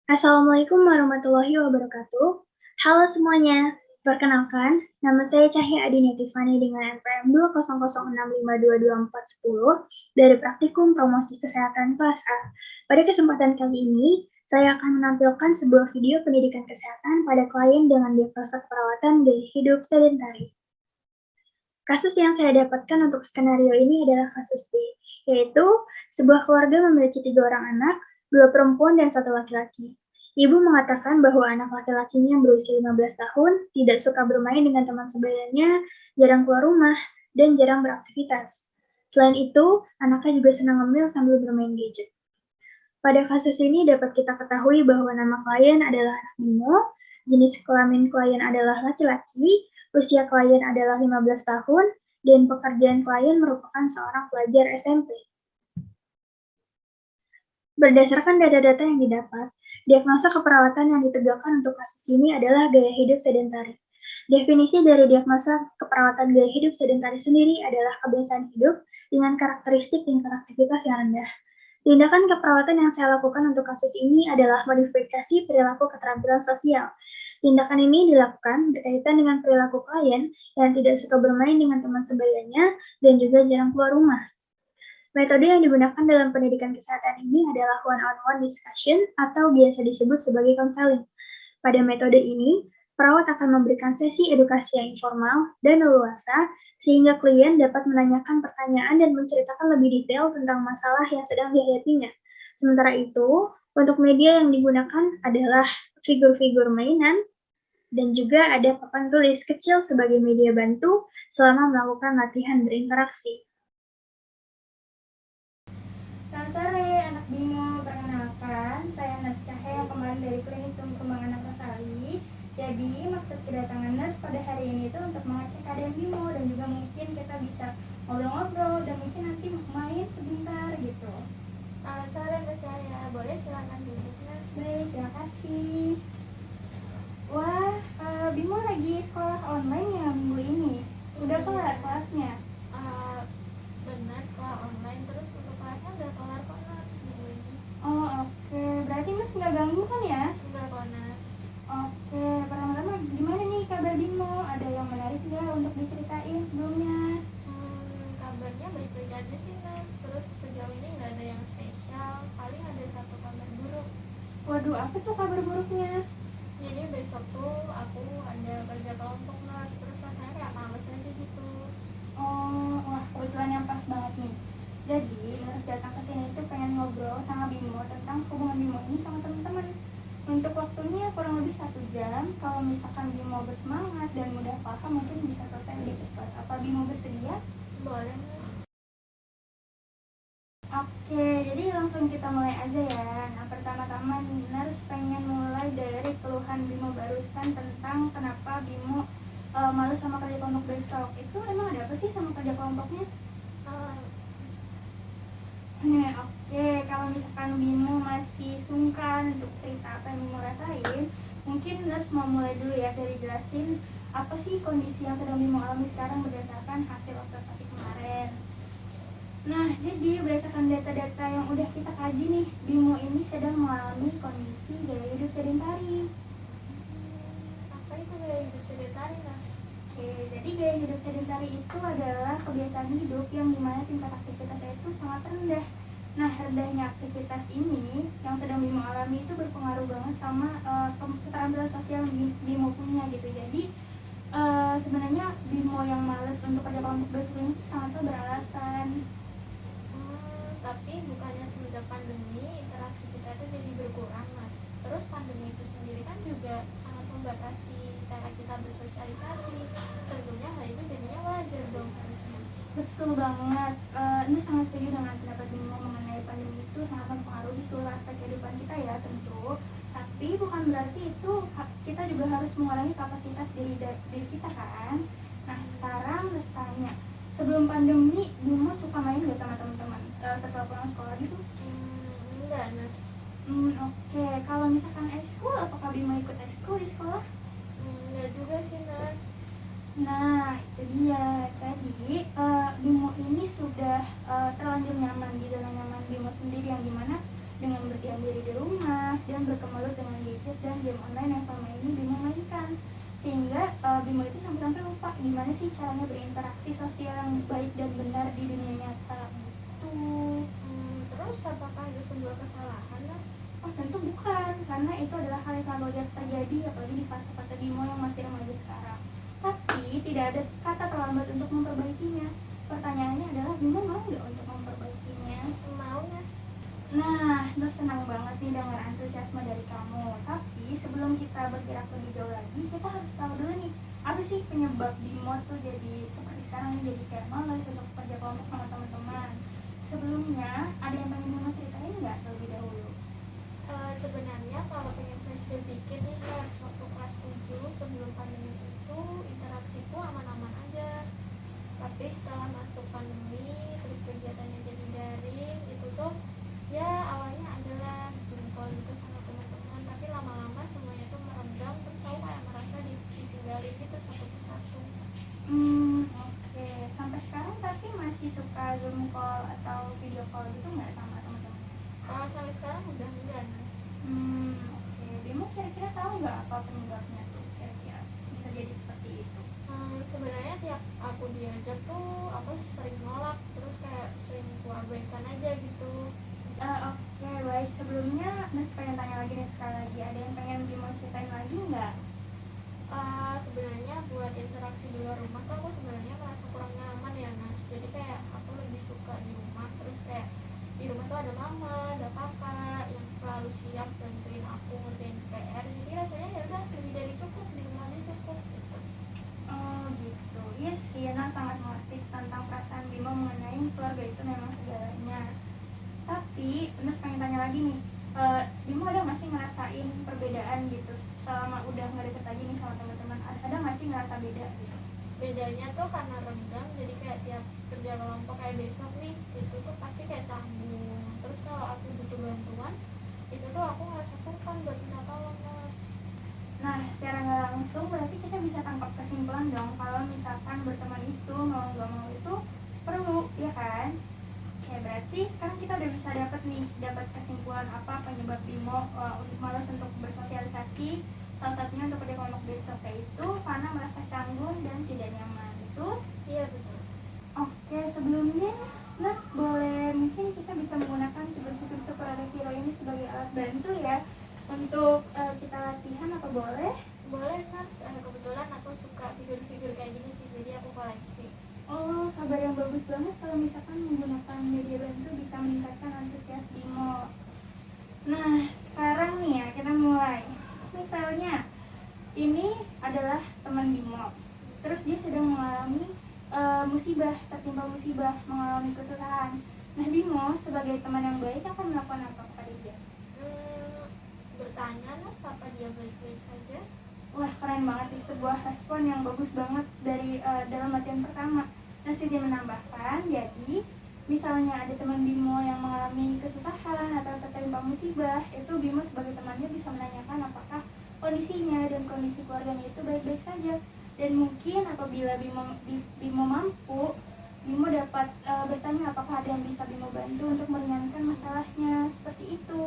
Assalamualaikum warahmatullahi wabarakatuh. Halo semuanya, perkenalkan, nama saya Cahya Adineti Tiffany dengan NPM 20065222410 dari Praktikum Promosi Kesehatan kelas A. Pada kesempatan kali ini, saya akan menampilkan sebuah video pendidikan kesehatan pada klien dengan diagnosa keperawatan gaya hidup sedentari. Kasus yang saya dapatkan untuk skenario ini adalah kasus B, yaitu sebuah keluarga memiliki 3 orang anak, 2 perempuan dan 1 laki-laki. Ibu mengatakan bahwa anak laki-lakinya yang berusia 15 tahun tidak suka bermain dengan teman sebayanya, jarang keluar rumah, dan jarang beraktivitas. Selain itu, anaknya juga senang ngemil sambil bermain gadget. Pada kasus ini dapat kita ketahui bahwa nama klien adalah anak Bimo, jenis kelamin klien adalah laki-laki, usia klien adalah 15 tahun, dan pekerjaan klien merupakan seorang pelajar SMP. Berdasarkan data-data yang didapat, diagnosa keperawatan yang ditegakkan untuk kasus ini adalah gaya hidup sedentari. Definisi dari diagnosa keperawatan gaya hidup sedentari sendiri adalah kebiasaan hidup dengan karakteristik tingkat aktivitas yang rendah. Tindakan keperawatan yang saya lakukan untuk kasus ini adalah modifikasi perilaku keterampilan sosial. Tindakan ini dilakukan berkaitan dengan perilaku klien yang tidak suka bermain dengan teman sebayanya dan juga jarang keluar rumah. Metode yang digunakan dalam pendidikan kesehatan ini adalah one-on-one discussion atau biasa disebut sebagai counseling. Pada metode ini, perawat akan memberikan sesi edukasi yang informal dan leluasa sehingga klien dapat menanyakan pertanyaan dan menceritakan lebih detail tentang masalah yang sedang dihadapinya. Sementara itu, untuk media yang digunakan adalah figur-figur mainan dan juga ada papan tulis kecil sebagai media bantu selama melakukan latihan berinteraksi. Selamat sore, anak Bimo. Perkenalkan, saya Nurse Cahya yang kembali dari Klinik Tumbuh Kembang Anak Rosali. Jadi, maksud kedatangan Nurse pada hari ini itu untuk mengecek keadaan Bimo dan juga mungkin kita bisa ngobrol-ngobrol dan mungkin nanti main sebentar gitu. Selamat sore Nurse Cahya, boleh silakan duduk Nurse. Baik, terima kasih. Wah, Bimo lagi sekolah online ya minggu ini? Udah kelar kelasnya? Benar, sekolah online, terus untuk kelasnya udah kelar kok Nurse minggu ini. Oh oke, berarti Nurse nggak ganggu kan ya? Enggak kok Nurse. Oke, pertama-tama gimana nih kabar Bimo? Ada yang menarik nggak untuk diceritain sebelumnya? Kabarnya baik-baik aja sih Nurse, terus sejauh ini nggak ada yang spesial, paling ada satu kabar buruk. Waduh, apa tuh kabar buruknya? Jadi besok tuh aku ada kerja kelompok Nurse, terus rasanya kayak males aja gitu. Oh, wah kebetulan yang pas banget nih. Jadi, Nurse datang ke sini tuh pengen ngobrol sama Bimo tentang hubungan Bimo ini sama teman-teman. Untuk waktunya kurang lebih 1 jam. Kalau misalkan Bimo bersemangat dan mudah paham, mungkin bisa selesai lebih cepat. Apa Bimo bersedia? Boleh Nurse. Oke, jadi langsung kita mulai aja ya. Nah, pertama-tama Nurse pengen mulai dari keluhan Bimo barusan tentang kenapa Bimo malu sama kerja kelompok besok. Itu emang ada apa sih sama kerja kelompoknya? Oke, kalau misalkan Bimo masih sungkan untuk cerita apa yang Bimo rasain, mungkin Nurse mau mulai dulu ya dari jelasin apa sih kondisi yang sedang Bimo alami sekarang berdasarkan hasil observasi kemarin. Nah, jadi berdasarkan data-data yang udah kita kaji nih, Bimo ini sedang mengalami kondisi gaya hidup sedentari. Apa itu gaya hidup sedentari Nurse? Oke, jadi gaya hidup sedentari itu adalah kebiasaan hidup yang dimana tingkat aktivitasnya itu sangat rendah. Nah, rendahnya aktivitas ini yang sedang Bimo alami itu berpengaruh banget sama keterampilan sosial yang Bimo punya gitu. Jadi sebenarnya Bimo yang males untuk kerja kelompok besok ini sangatlah beralasan. Tapi bukannya semenjak pandemi interaksi kita itu jadi berkurang Mas. Terus pandemi itu sendiri kan juga sangat membatasi cara kita bersosialisasi. Tentunya hal itu jadinya wajar dong harusnya. Betul banget, ini sangat setuju dengan pendapat Bimo mengenai pandemi itu sangat mempengaruhi seluruh aspek kehidupan kita ya tentu. Tapi bukan berarti itu kita juga harus mengurangi kapasitas diri kita kan. Nah sekarang harus tanya, sebelum pandemi Bimo suka main gak sama teman-teman setelah pulang sekolah gitu? Enggak Nurse. Oke, kalau misalkan ekskul, apakah Bimo ikut ekskul di sekolah? Enggak juga sih Nurse. Nah, itu dia. Jadi, Bimo ini sudah terlanjur nyaman di zona nyaman Bimo sendiri yang dimana dengan berdiam diri di rumah dan berkemelut dengan game online yang selama ini Bimo mainkan. Sehingga Bimo itu sampai-sampai lupa gimana sih caranya berinteraksi sosial yang baik dan benar di dunia nyata gitu. Terus apakah itu sebuah kesalahan, Mas? Oh tentu bukan, karena itu adalah hal yang sangat wajar terjadi apalagi di fase-fase Bimo yang masih remaja sekarang. Tapi tidak ada kata terlambat untuk memperbaikinya. Pertanyaannya adalah Bimo mau nggak untuk memperbaikinya? Mau, Mas. Nah, Nur senang banget nih dengar antusiasme dari kamu. Tapi sebelum kita bergerak lebih jauh lagi, kita harus tahu dulu nih, apa sih penyebab Bimo tuh jadi seperti sekarang nih, jadi kayak malas untuk kerja kelompok sama teman-teman. Sebelumnya, ada yang pengen Bimo ceritain nggak terlebih dahulu? Sebenarnya kalau pengen flashback dikit nih, Mas, waktu kelas 7 sebelum pandemi itu interaksiku aman-aman aja. Tapi setelah masuk pandemi, terus kegiatannya jadi daring, itu tuh ya awalnya adalah zoom call gitu sama teman-teman, tapi lama-lama semuanya tuh merenggang, terus aku kayak merasa ditinggalin gitu satu persatu. Oke. Sampai sekarang tapi masih suka Zoom call atau video call gitu nggak sama teman-teman? Kalau sampai sekarang udah enggak, Mas. Oke. Bimo kira-kira tahu nggak apa penyebabnya tuh kira-kira bisa jadi seperti itu? Sebenarnya tiap aku diajak tuh aku sering nolak, terus kayak sering kuabaikan aja gitu. Oke, baik. Sebelumnya Mas pengen tanya lagi nih sekali lagi. Ada yang pengen Bimo ceritain lagi nggak? Sebenarnya buat interaksi di luar rumah tuh aku sebenarnya merasa kurang nyaman ya, Mas. Jadi kayak aku lebih suka di rumah, terus kayak di rumah tuh ada mama, ada kakak yang selalu siap bantuin aku ngerjain PR. Jadi rasanya ya udah lebih dari cukup, di rumah aja cukup gitu. Oh gitu. Iya sih, Nah sangat mengerti tentang perasaan Bimo mengenai keluarga itu memang segalanya. Tapi Mas pengen tanya lagi nih, Bimo ada nggak sih ngerasain perbedaan gitu selama udah nggak deket lagi nih sama teman-teman? Ada nggak sih ngerasa beda gitu? Bedanya tuh karena renggang, jadi kayak tiap kerja kelompok kayak besok nih, itu tuh pasti kayak canggung. Terus kalau aku butuh bantuan, itu tuh aku ngerasa sungkan buat minta tolong, Mas. Nah, secara nggak langsung berarti kita bisa tangkap kesimpulan dong kalau misalkan berteman itu mau nggak mau itu perlu, ya kan? Ya berarti sekarang kita udah bisa dapat kesimpulan apa penyebab Bimo untuk malas untuk bersosialisasi. Salah satunya untuk kerja kelompok besok yaitu karena merasa canggung dan tidak nyaman. Itu? Iya betul. Oke, sebelumnya Nat boleh mungkin kita bisa menggunakan figur-figur superhero ini sebagai alat bantu ya untuk kita latihan, apa boleh? Boleh, Mas. Kebetulan aku suka figur-figur kayak gini sih, jadi aku koleksi. Oh, kabar yang bagus banget kalau misalkan menggunakan media bantu bisa meningkatkan antusias Bimo. Nah, sekarang nih ya kita mulai. Misalnya, ini adalah teman Bimo. Terus dia sedang mengalami tertimpa musibah, mengalami kesusahan. Nah, Bimo sebagai teman yang baik akan melakukan apa kepada dia? Bertanya, Mas, apa dia baik-baik saja? Wah, keren banget nih, sebuah respon yang bagus banget dari dalam latihan pertama. Nah, Siti menambahkan, jadi misalnya ada teman Bimo yang mengalami kesusahan atau tertimpa musibah, itu Bimo sebagai temannya bisa menanyakan apakah kondisinya dan kondisi keluarganya itu baik-baik saja. Dan mungkin apabila Bimo mampu, Bimo dapat bertanya apakah ada yang bisa Bimo bantu untuk meringankan masalahnya, seperti itu.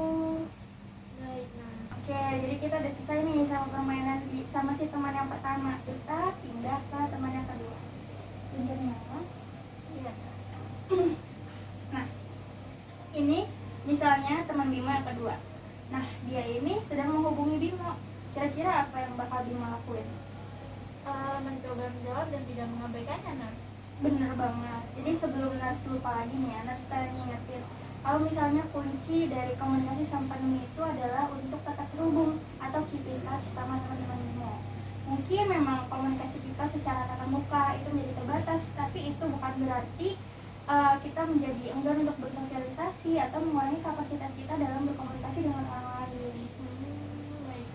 Baik, nah. Oke, jadi kita udah selesai nih sama permainan sama si teman yang pertama. Kita pindah ke teman yang kedua. Pinternya apa? Iya. Nah, ini misalnya teman Bimo yang kedua. Nah, dia ini sedang menghubungi Bimo. Kira-kira apa yang bakal Bimo lakuin? Mencoba menjawab dan tidak mengabaikannya, Nurse. Bener banget. Jadi sebelum Nars lupa lagi nih ya, Nars sekalian ngingetin kalau misalnya kunci dari komunikasi sama pandemi itu adalah untuk tetap terhubung atau keep in touch sama teman-teman Bimo. Mungkin memang komunikasi kita secara tatap muka itu menjadi terbatas, tapi itu bukan berarti kita menjadi enggan untuk bersosialisasi atau mengurangi kapasitas kita dalam berkomunikasi dengan orang lain. Baik.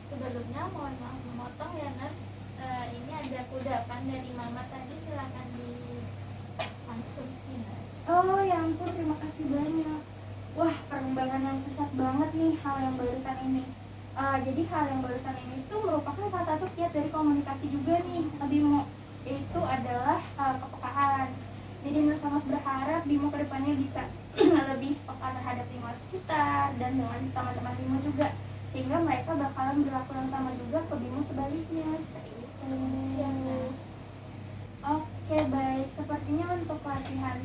Sebelumnya mohon maaf memotong ya, Nurse. Ini ada kudapan dari Mama tadi, silakan dikonsumsi, Nurse. Oh ya ampun, terima kasih banyak. Wah, perkembangan yang pesat banget nih hal yang barusan ini. Jadi hal yang barusan ini tuh merupakan salah satu kiat dari komunikasi juga nih, Bimo. Itu adalah kepekaan. Jadi Nur sangat berharap Bimo kedepannya bisa lebih peka terhadap lingkungan sekitar dan dengan teman-teman Bimo juga. sehingga mereka bakalan berlaku yang sama juga ke Bimo sebaliknya seperti itu. Siap, Nas. Oke, baik, sepertinya untuk latihan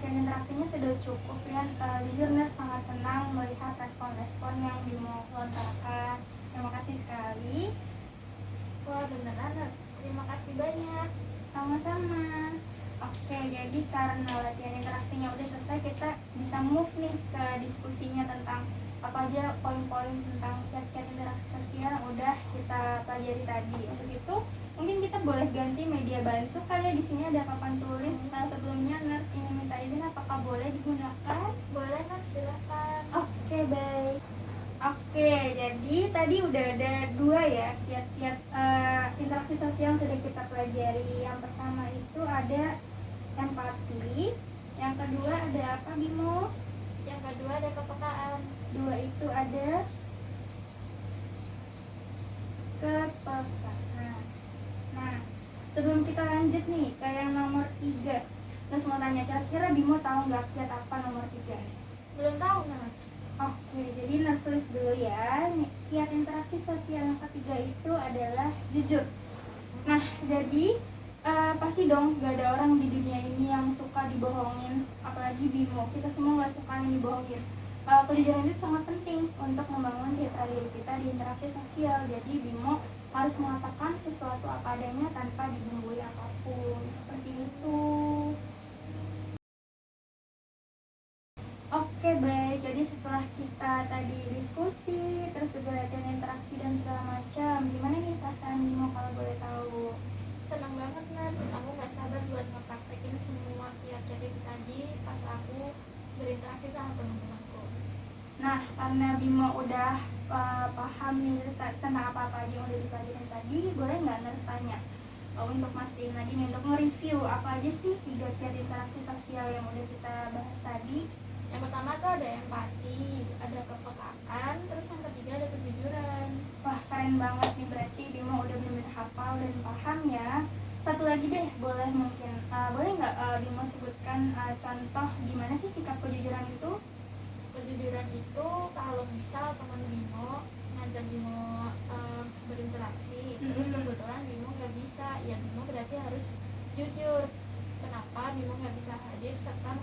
interaksinya sudah cukup ya. Jujur Nes sangat senang melihat respon-respon yang Bimo lontarkan. Terima kasih sekali. Wah, beneran, Nas. Terima kasih banyak. Sama-sama. Oke, jadi karena latihan interaksinya udah selesai, kita bisa move nih ke diskusinya tentang apa aja poin-poin tentang chat-chat interaksi sosial yang udah kita pelajari tadi. Untuk itu, mungkin kita boleh ganti media bantu kali ya. Di sini ada papan tulis. Sebelumnya Ners ingin minta izin, apakah boleh digunakan? Boleh, Nas, silakan. Oke, baik. Oke, jadi tadi udah ada dua ya kiat-kiat interaksi sosial yang sudah kita pelajari. Yang pertama itu ada empati, yang kedua ada apa Bimo? Yang kedua ada kepekaan. Dua itu ada kepekaan. Nah, sebelum kita lanjut nih ke yang nomor 3, terus mau tanya, kira-kira Bimo tahu nggak kiat apa nomor 3? Belum tahu, Nas. Oke, jadi Ners tulis dulu ya. Kiat interaksi sosial yang ketiga itu adalah jujur. Nah, jadi pasti dong gak ada orang di dunia ini yang suka dibohongin, apalagi Bimo. Kita semua gak suka yang dibohongin. Kejujuran itu sangat penting untuk membangun citra diri kita di interaksi sosial. Jadi Bimo harus mengatakan sesuatu apa adanya tanpa dibumbui apapun. Seperti itu. Oke, baik, jadi setelah kita tadi diskusi, terus juga latihan interaksi dan segala macam, gimana nih perasaan Bimo kalau boleh tahu? Senang banget, Nas. Aku gak sabar buat ngepraktekin semua kiat-kiat itu tadi pas aku berinteraksi sama teman-temanku. Nah, karena Bimo udah paham nih tentang apa-apa aja yang udah dipelajarin tadi, boleh nggak Ners tanya untuk mastiin lagi nih, untuk nge-review apa aja sih 3 kiat interaksi sosial yang udah kita bahas tadi? Yang pertama tuh ada empati, ada kepekaan, terus yang ketiga ada kejujuran. Wah, keren banget nih, berarti Bimo udah benar-benar hafal dan paham ya. Satu lagi deh, boleh mungkin boleh nggak Bimo sebutkan contoh gimana sih sikap kejujuran itu? Kejujuran itu kalau misal teman Bimo ngajak Bimo berinteraksi, terus kebetulan Bimo nggak bisa, ya Bimo berarti harus jujur. Kenapa Bimo nggak bisa hadir serta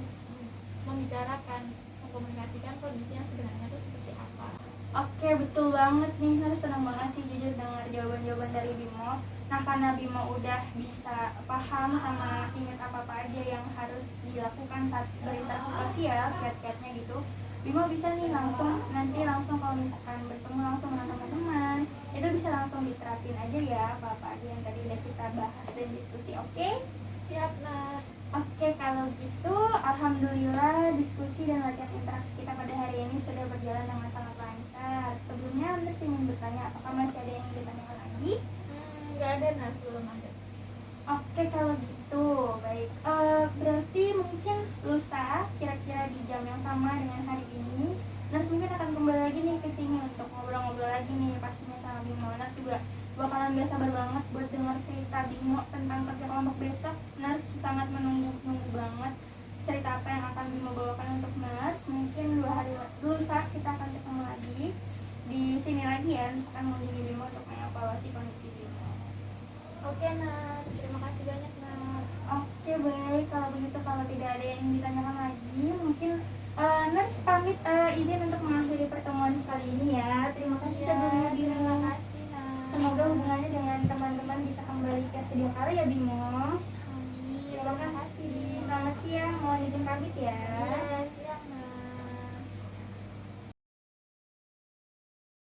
membicarakan, mengkomunikasikan kondisi yang sebenarnya itu seperti apa. Oke, betul banget nih, harus senang banget sih jujur dengar jawaban-jawaban dari Bimo. Nah, karena Bimo udah bisa paham sama ingat apa-apa aja yang harus dilakukan saat berinteraksi sosial, kiat-kiatnya gitu, Bimo bisa nih langsung kalau misalkan bertemu langsung dengan teman-teman, itu bisa langsung diterapin aja ya apa-apa aja yang tadi udah kita bahas dan diskusi. Oke? Siap, Nas. Oke, kalau gitu alhamdulillah diskusi dan latihan interaksi kita pada hari ini sudah berjalan dengan sangat lancar. Sebelumnya Anda ingin bertanya, apakah masih ada yang ingin ditanyakan lagi? Nggak ada, Nas, belum ada. Oke, kalau gitu baik. Berarti mungkin lusa kira-kira di jam yang sama dengan hari ini, Nas mungkin akan kembali lagi nih ke sini untuk ngobrol-ngobrol lagi nih pastinya sama Bimo. Nas juga bakalan gak sabar banget buat dengar cerita Bimo tentang kerja kelompok besok. Nars sangat menunggu banget cerita apa yang akan Bimo bawakan untuk Nars. Mungkin 2 hari lusa kita akan ketemu lagi di sini lagi ya, akan mengunjungi Bimo untuk mengevaluasi kondisi Bimo. Oke, Nas, terima kasih banyak, Nas. Oke, baik, kalau begitu kalau tidak ada yang ditanyakan lagi, mungkin Nars pamit izin untuk mengakhiri pertemuan